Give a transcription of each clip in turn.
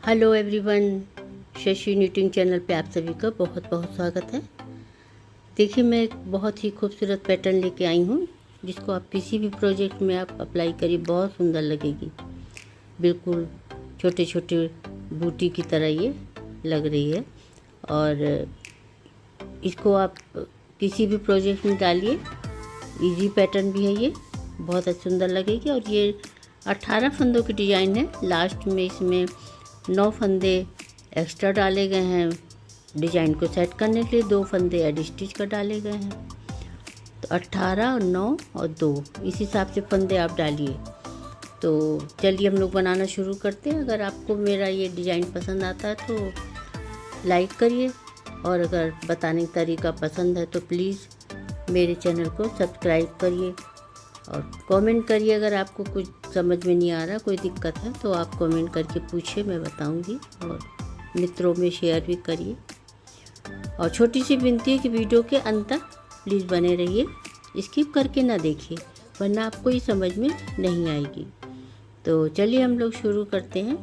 Hello everyone, Shashi knitting channel पे आप सभी का बहुत बहुत स्वागत है। देखिए, मैं एक बहुत ही खूबसूरत पैटर्न लेके आई हूँ जिसको आप किसी भी प्रोजेक्ट में आप अप्लाई करिए, बहुत सुंदर लगेगी। बिल्कुल छोटे छोटे बूटी की तरह ये लग रही है और इसको आप किसी भी प्रोजेक्ट में डालिए। इजी पैटर्न भी है ये, बहुत सुंदर लगेगी। और ये 18 फंदों की डिज़ाइन है। लास्ट में इसमें 9 फंदे एक्स्ट्रा डाले गए हैं डिज़ाइन को सेट करने के लिए। 2 फंदे एड स्टिच का डाले गए हैं। तो 18 और 9 और 2 इस हिसाब से फंदे आप डालिए। तो चलिए हम लोग बनाना शुरू करते हैं। अगर आपको मेरा ये डिज़ाइन पसंद आता है तो लाइक करिए, और अगर बताने का तरीका पसंद है तो प्लीज़ मेरे चैनल को सब्सक्राइब करिए और कमेंट करिए। अगर आपको कुछ समझ में नहीं आ रहा, कोई दिक्कत है तो आप कमेंट करके पूछिए, मैं बताऊंगी। और मित्रों में शेयर भी करिए। और छोटी सी विनती है कि वीडियो के अंत तक प्लीज़ बने रहिए, स्किप करके ना देखिए, वरना आपको ये समझ में नहीं आएगी। तो चलिए हम लोग शुरू करते हैं।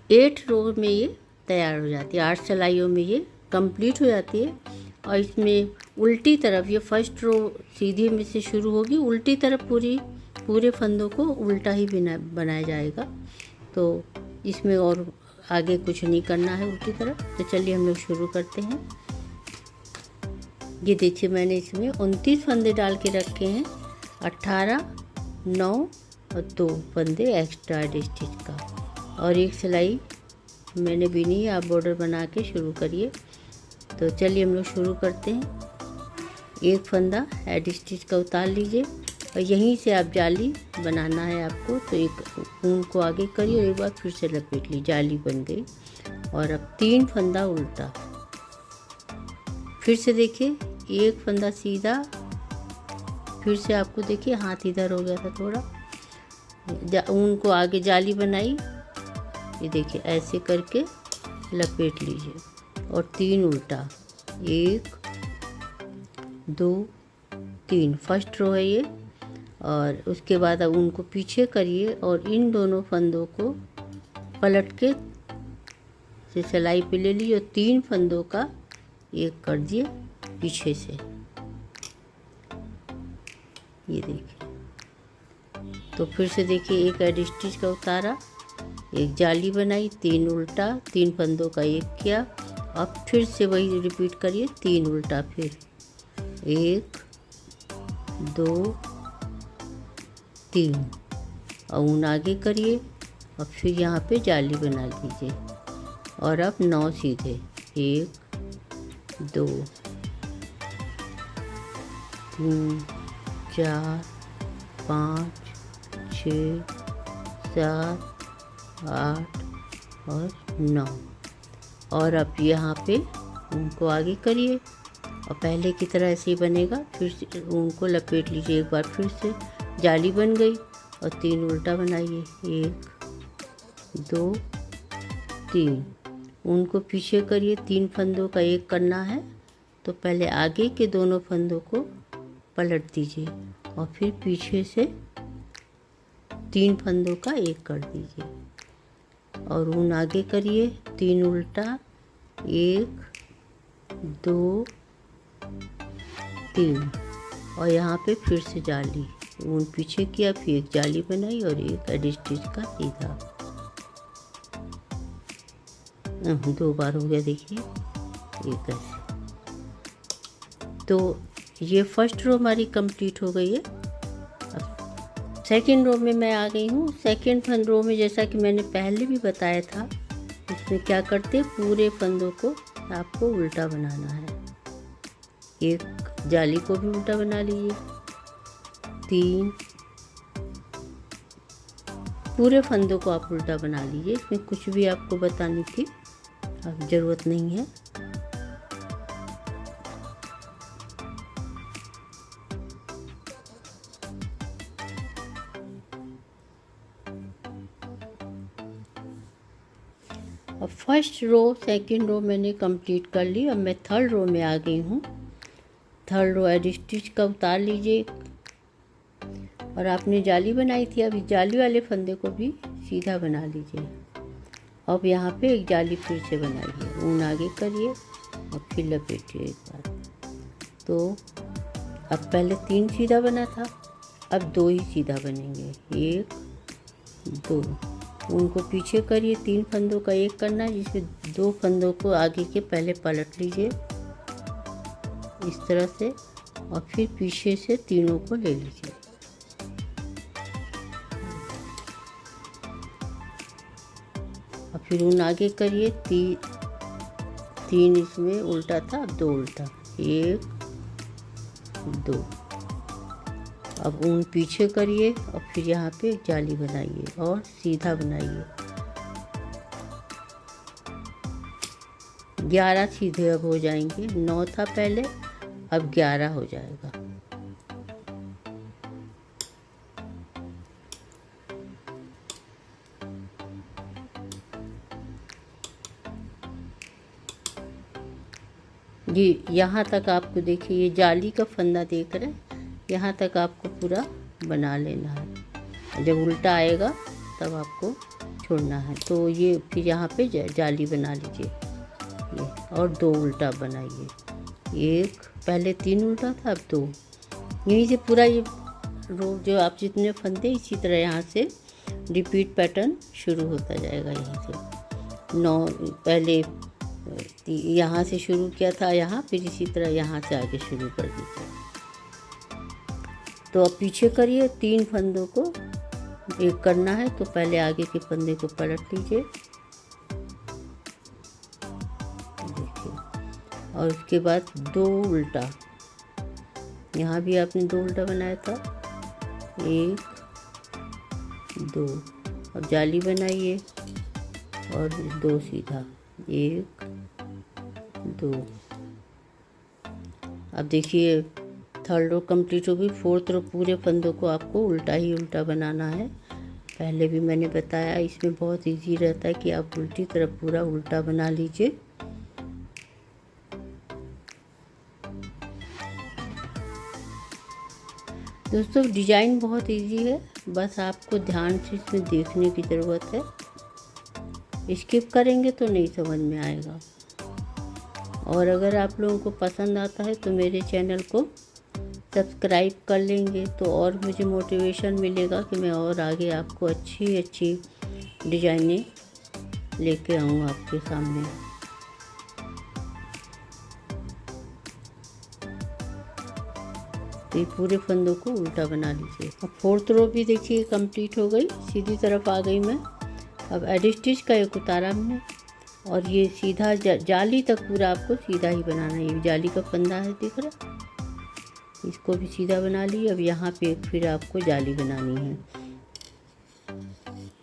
8 रो में ये तैयार हो जाती है, 8 सिलाइयों में ये कंप्लीट हो जाती है। और इसमें उल्टी तरफ, ये फर्स्ट रो सीधे में से शुरू होगी, उल्टी तरफ पूरे फंदों को उल्टा ही बनाया जाएगा। तो इसमें और आगे कुछ नहीं करना है उल्टी तरफ। तो चलिए हम लोग शुरू करते हैं। ये देखिए, मैंने इसमें 29 फंदे डाल के रखे हैं। 18, 9 और 2 फंदे एक्स्ट्रा स्टिच का, और एक सिलाई मैंने बिनी। आप बॉर्डर बना के शुरू करिए। तो चलिए हम लोग शुरू करते हैं। एक फंदा एड स्टिच का उतार लीजिए और यहीं से आप जाली बनाना है आपको। तो एक ऊन को आगे करिए और एक बार फिर से लपेट ली, जाली बन गई। और अब 3 फंदा उल्टा, फिर से देखिए, एक फंदा सीधा, फिर से आपको देखिए हाथ इधर हो गया था थोड़ा, ऊन को आगे जाली बनाई। ये देखिए ऐसे करके लपेट लीजिए और 3 उल्टा, 1 2 3, फर्स्ट रो है ये। और उसके बाद अब उनको पीछे करिए और इन दोनों फंदों को पलट के से सिलाई पे ले लीजिए और 3 फंदों का एक कर दिए पीछे से। ये देखिए, तो फिर से देखिए, एक एड स्टिच का उतारा, एक जाली बनाई, 3 उल्टा, 3 फंदों का एक किया। अब फिर से वही रिपीट करिए, 3 उल्टा, फिर 1 2 3, और ऊन आगे करिए और फिर यहाँ पे जाली बना लीजिए। और अब 9 सीधे, 1 2 3 4 5 6 7 8 और 9। और अब यहाँ पे उनको आगे करिए और पहले की तरह ऐसे ही बनेगा। फिर से उनको लपेट लीजिए, एक बार फिर से जाली बन गई और 3 उल्टा बनाइए, 1 2 3, उनको पीछे करिए, 3 फंदों का एक करना है। तो पहले आगे के दोनों फंदों को पलट दीजिए और फिर पीछे से 3 फंदों का एक कर दीजिए और ऊन आगे करिए, 3 उल्टा, 1 2 3, और यहाँ पे फिर से जाली, ऊन पीछे किया, फिर एक जाली बनाई और एक एड स्टिच का सीधा। 2 बार हो गया, देखिए एक ऐसे। तो ये फर्स्ट रो हमारी कंप्लीट हो गई है। अब सेकेंड रो में मैं आ गई हूँ। सेकेंड रो में, जैसा कि मैंने पहले भी बताया था, इसमें क्या करते, पूरे फंदों को आपको उल्टा बनाना है। एक जाली को भी उल्टा बना लीजिए, 3, पूरे फंदों को आप उल्टा बना लीजिए। इसमें कुछ भी आपको बताने की अब ज़रूरत नहीं है। अब फर्स्ट रो सेकंड रो मैंने कंप्लीट कर ली। अब मैं थर्ड रो में आ गई हूँ। थर्ड रो एड स्टिच का उतार लीजिए और आपने जाली बनाई थी, अब जाली वाले फंदे को भी सीधा बना लीजिए अब यहाँ पे एक जाली फिर से बनाइए, ऊन आगे करिए और फिर लपेटिए एक बार। तो अब पहले 3 सीधा बना था, अब 2 ही सीधा बनेंगे, 1 2। ऊन को पीछे करिए, 3 फंदों का एक करना है, जिसमें 2 फंदों को आगे के पहले पलट लीजिए इस तरह से, और फिर पीछे से तीनों को ले लीजिए। और फिर ऊन आगे करिए, 3 इसमें उल्टा था, अब 2 उल्टा, 1 2। अब ऊन पीछे करिए और फिर यहाँ पे एक जाली बनाइए और सीधा बनाइए। 11 सीधे अब हो जाएंगे, 9 था पहले, अब 11 हो जाएगा। ये यहाँ तक आपको देखिए, ये जाली का फंदा देख रहे हैं, यहाँ तक आपको पूरा बना लेना है। जब उल्टा आएगा तब आपको छोड़ना है। तो ये फिर यहाँ पे जाली बना लीजिए ये, और 2 उल्टा बनाइए, 1 पहले 3 उल्टा था, अब 2। यहीं से पूरा ये रो जो आप जितने फंदे इसी तरह यहाँ से रिपीट पैटर्न शुरू होता जाएगा। यहीं से 9 पहले यहाँ से शुरू किया था, यहाँ फिर इसी तरह यहाँ से आगे शुरू कर दीजिए। तो अब पीछे करिए, 3 फंदों को एक करना है, तो पहले आगे के फंदे को पलट लीजिए, देखिए, और उसके बाद 2 उल्टा। यहाँ भी आपने 2 उल्टा बनाया था, 1 2। अब जाली बनाइए और 2 सीधा, 1 2। अब देखिए थर्ड रो कंप्लीट होगी, फोर्थ रो पूरे फंदों को आपको उल्टा ही उल्टा बनाना है। पहले भी मैंने बताया, इसमें बहुत इजी रहता है कि आप उल्टी तरफ पूरा उल्टा बना लीजिए। दोस्तों डिज़ाइन बहुत इजी है, बस आपको ध्यान से इसमें देखने की ज़रूरत है। स्किप करेंगे तो नहीं समझ में आएगा। और अगर आप लोगों को पसंद आता है तो मेरे चैनल को सब्सक्राइब कर लेंगे, तो और मुझे मोटिवेशन मिलेगा कि मैं और आगे आपको अच्छी अच्छी डिज़ाइनें लेके आऊँ आपके सामने। तो ये पूरे फंदों को उल्टा बना लीजिए। अब फोर्थ रो भी देखिए कंप्लीट हो गई, सीधी तरफ आ गई मैं। अब एडी स्टिच का एक उतारा हमने, और ये सीधा जाली तक पूरा आपको सीधा ही बनाना है। ये जाली का फंदा है, दिख रहा, इसको भी सीधा बना ली। अब यहाँ पे फिर आपको जाली बनानी है,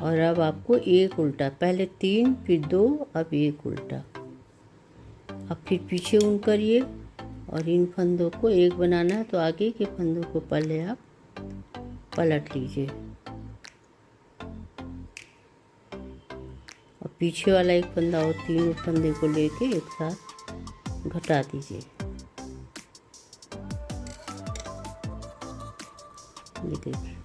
और अब आपको एक उल्टा, पहले 3 फिर 2, अब एक उल्टा। अब फिर पीछे ऊन करिए और इन फंदों को एक बनाना है, तो आगे के फंदों को पहले आप पलट लीजिए और पीछे वाला एक फंदा और तीनों फंदे को लेके एक साथ घटा दीजिए। ये देखिए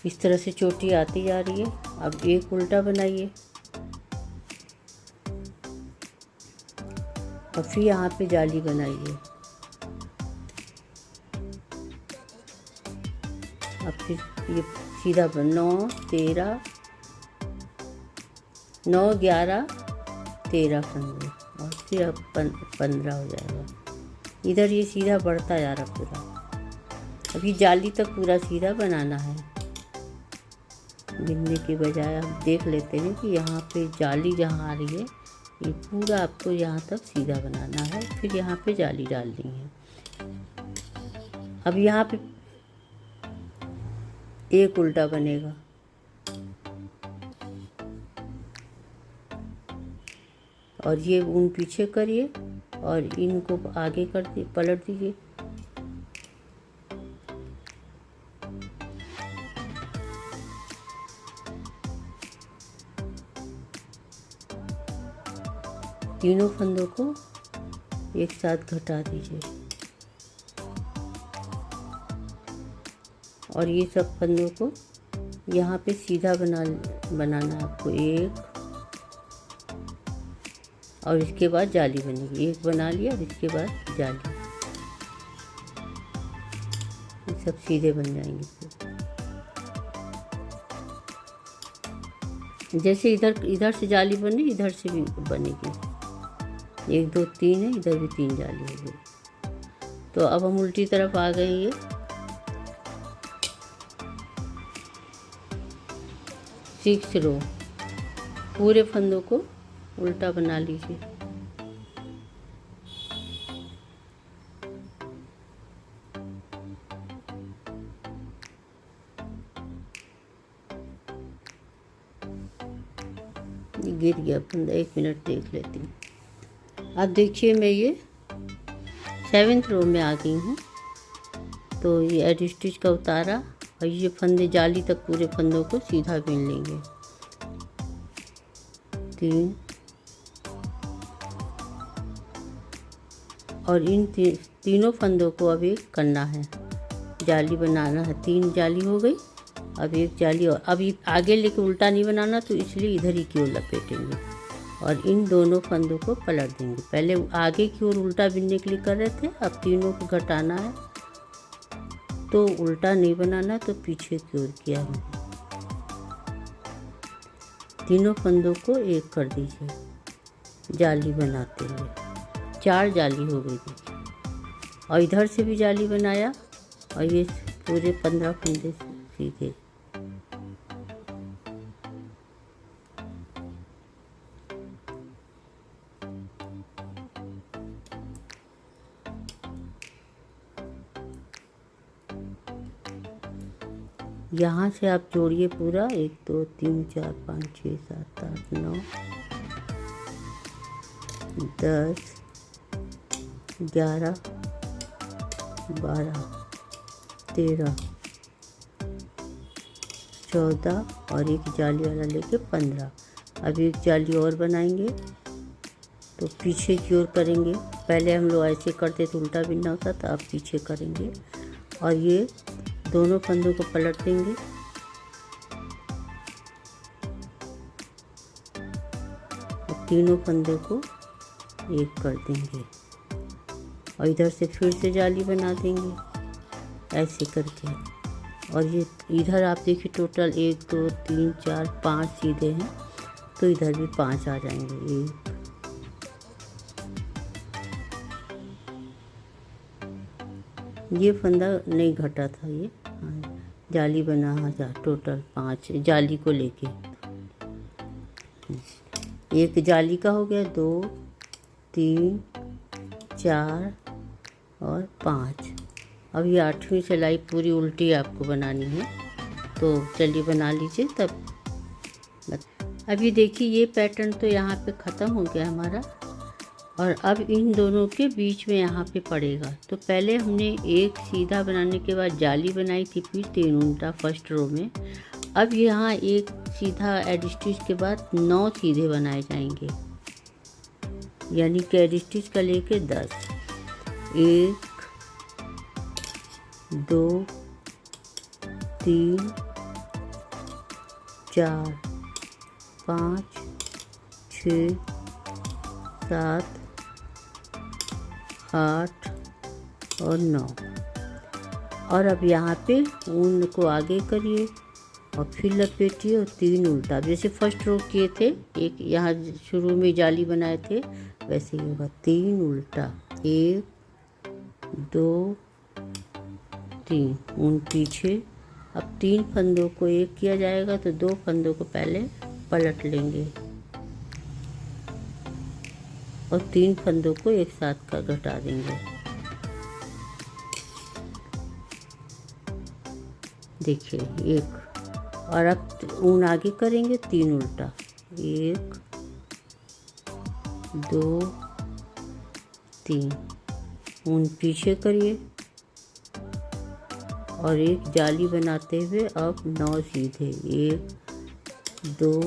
इस तरह से चोटी आती जा रही है। अब एक उल्टा बनाइए और फिर यहाँ पे जाली बनाइए। अब फिर ये सीधा 9 13 9 11 13 फंदे, और फिर अब 15 हो जाएगा। इधर ये सीधा बढ़ता जा रहा पूरा। अभी जाली तक पूरा सीधा बनाना है, गिनने की बजाय आप देख लेते हैं कि यहाँ पे जाली जहाँ आ रही है, ये पूरा आपको यहाँ तक सीधा बनाना है, फिर यहाँ पे जाली डालनी है। अब यहाँ पे एक उल्टा बनेगा, और ये ऊन पीछे करिए और इनको आगे कर दी, पलट दीजिए। तीनों फंदों को एक साथ घटा दीजिए और ये सब फंदों को यहाँ पे सीधा बनाना है आपको एक, और इसके बाद जाली बनेगी। एक बना लिया और इसके बाद जाली, ये सब सीधे बन जाएंगे। जैसे इधर से जाली बनी, इधर से भी बनेगी। 1 2 3 है, इधर भी 3 जाली हो गई। तो अब हम उल्टी तरफ आ गए। ये 6 रो, पूरे फंदों को उल्टा बना लीजिए। गिर गया फंदा, 1 मिनट देख लेती हूँ। अब देखिए मैं ये 7th रो में आ गई हूँ। तो ये एडी स्टिच का उतारा और ये फंदे जाली तक पूरे फंदों को सीधा बीन लेंगे। 3 और इन तीनों फंदों को अब एक करना है, जाली बनाना है। 3 जाली हो गई, अब एक जाली और। अब आगे लेके उल्टा नहीं बनाना, तो इसलिए इधर ही की ओर लपेटेंगे और इन दोनों फंदों को पलट देंगे। पहले आगे की ओर उल्टा बिनने के लिए कर रहे थे, अब तीनों को घटाना है तो उल्टा नहीं बनाना, तो पीछे की ओर किया है। तीनों फंदों को एक कर दीजिए जाली बनाते हुए। 4 जाली हो गई देखिए, और इधर से भी जाली बनाया और ये पूरे 15 फंदे सीधे। यहाँ से आप जोड़िए पूरा 1 2 3 4 5 6 7 8 9 10 11 12 13 14 और एक जाली वाला लेके 15। अब एक जाली और बनाएंगे, तो पीछे की ओर करेंगे। पहले हम लोग ऐसे करते तो उल्टा बिनना होता था, अब पीछे करेंगे और ये दोनों फंदों को पलट देंगे। और तीनों फंदों को एक कर देंगे और इधर से फिर से जाली बना देंगे ऐसे करके। और ये इधर आप देखिए टोटल 1 2 3 4 5 सीधे हैं, तो इधर भी 5 आ जाएंगे। ये फंदा नहीं घटा था, ये जाली बना जा टोटल 5 जाली को लेके। एक जाली का हो गया, 2 3 4 और 5। अब ये 8वीं सिलाई पूरी उल्टी आपको बनानी है, तो चलिए बना लीजिए। तब अभी देखिए ये पैटर्न तो यहाँ पे ख़त्म हो गया हमारा, और अब इन दोनों के बीच में यहाँ पे पड़ेगा। तो पहले हमने एक सीधा बनाने के बाद जाली बनाई थी, फिर 3 उल्टा फर्स्ट रो में। अब यहाँ एक सीधा एडी स्टिच के बाद 9 सीधे बनाए जाएंगे, यानी कि एडी स्टिच का लेके 10। 1 2 3 4 5 6 7 8 और 9। और अब यहाँ पे ऊन को आगे करिए और फिर लपेटिए और 3 उल्टा, जैसे फर्स्ट रो किए थे। एक यहाँ शुरू में जाली बनाए थे, वैसे ही होगा। 3 उल्टा, 1 2 3, ऊन पीछे। अब 3 फंदों को एक किया जाएगा, तो 2 फंदों को पहले पलट लेंगे और 3 फंदों को एक साथ का घटा देंगे। देखिए एक, और अब ऊन आगे करेंगे, 3 उल्टा, 1 2 3, ऊन पीछे करिए और एक जाली बनाते हुए अब 9 सीधे। 1 2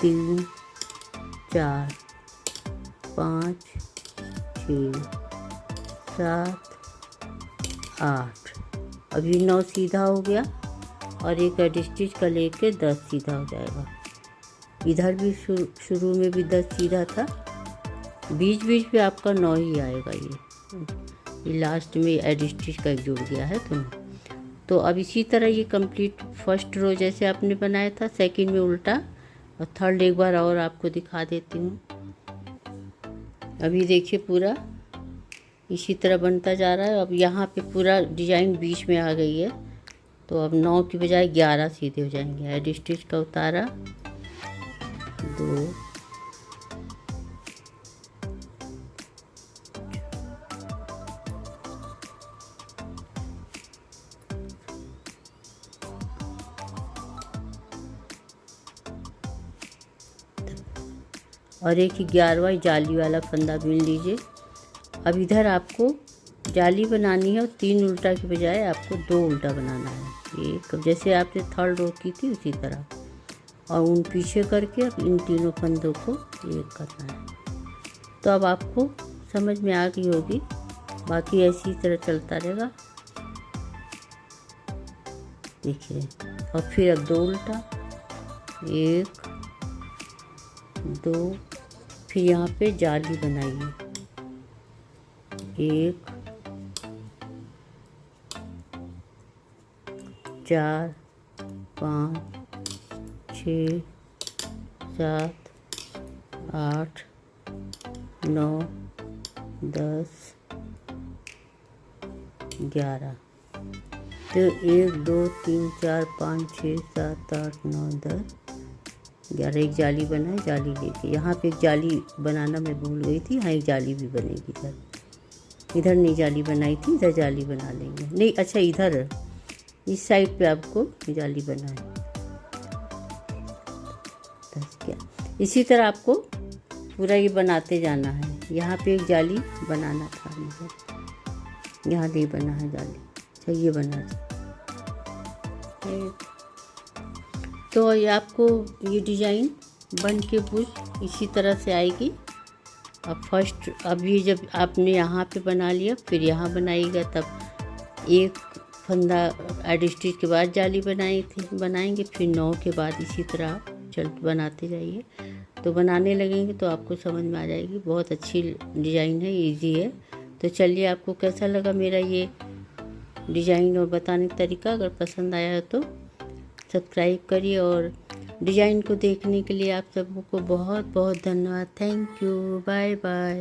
3 4 5 6 7 8। अभी 9 सीधा हो गया। और एक एड स्टिच का लेके 10 सीधा हो जाएगा। इधर भी शुरू में भी 10 सीधा था, बीच बीच पे आपका 9 ही आएगा। ये लास्ट में एड स्टिच का एक जुड़ गया है तो अब इसी तरह ये कंप्लीट फर्स्ट रो जैसे आपने बनाया था, सेकंड में उल्टा और थर्ड एक बार और आपको दिखा देती हूँ। अभी देखिए पूरा इसी तरह बनता जा रहा है। अब यहाँ पे पूरा डिजाइन बीच में आ गई है, तो अब 9 की बजाय 11 सीधे हो जाएंगे। एड स्टिच का उतारा, 2 और एक 11वां जाली वाला फंदा बीन लीजिए। अब इधर आपको जाली बनानी है और 3 उल्टा की बजाय आपको 2 उल्टा बनाना है। एक जैसे आपने थर्ड रो की थी उसी तरह, और उन पीछे करके अब इन तीनों फंदों को एक करना है। तो अब आपको समझ में आ गई होगी, बाकी ऐसी तरह चलता रहेगा। देखिए, और फिर अब 2 उल्टा, 1 2, फिर यहाँ पे जाली बनाइए, 1 4 5 6 7 8 9 10 11। तो 1 2 3 4 5 6 7 8 9 10 11 एक जाली बनाए, जाली लेके यहाँ पे एक जाली बनाना मैं भूल गई थी। हाँ, एक जाली भी बनेगी इधर नहीं जाली बनाई थी, इधर जाली बना लेंगे। नहीं, अच्छा इधर इस साइड पे आपको जाली बनाए। बस क्या, इसी तरह आपको पूरा ये बनाते जाना है। यहाँ पे एक जाली बनाना था मुझे, यहाँ नहीं बना है जाली। अच्छा, ये बना तो ये आपको ये डिज़ाइन बन के कुछ इसी तरह से आएगी। अब ये जब आपने यहाँ पे बना लिया, फिर यहाँ बनाइएगा, तब एक फंदा एड स्टिच के बाद जाली बनाएंगे, फिर 9 के बाद इसी तरह आप बनाते जाइए। तो बनाने लगेंगे तो आपको समझ में आ जाएगी। बहुत अच्छी डिज़ाइन है, इजी है। तो चलिए, आपको कैसा लगा मेरा ये डिज़ाइन और बताने का तरीका? अगर पसंद आया तो सब्सक्राइब करिए, और डिज़ाइन को देखने के लिए आप सबको बहुत बहुत धन्यवाद। Thank you, bye bye.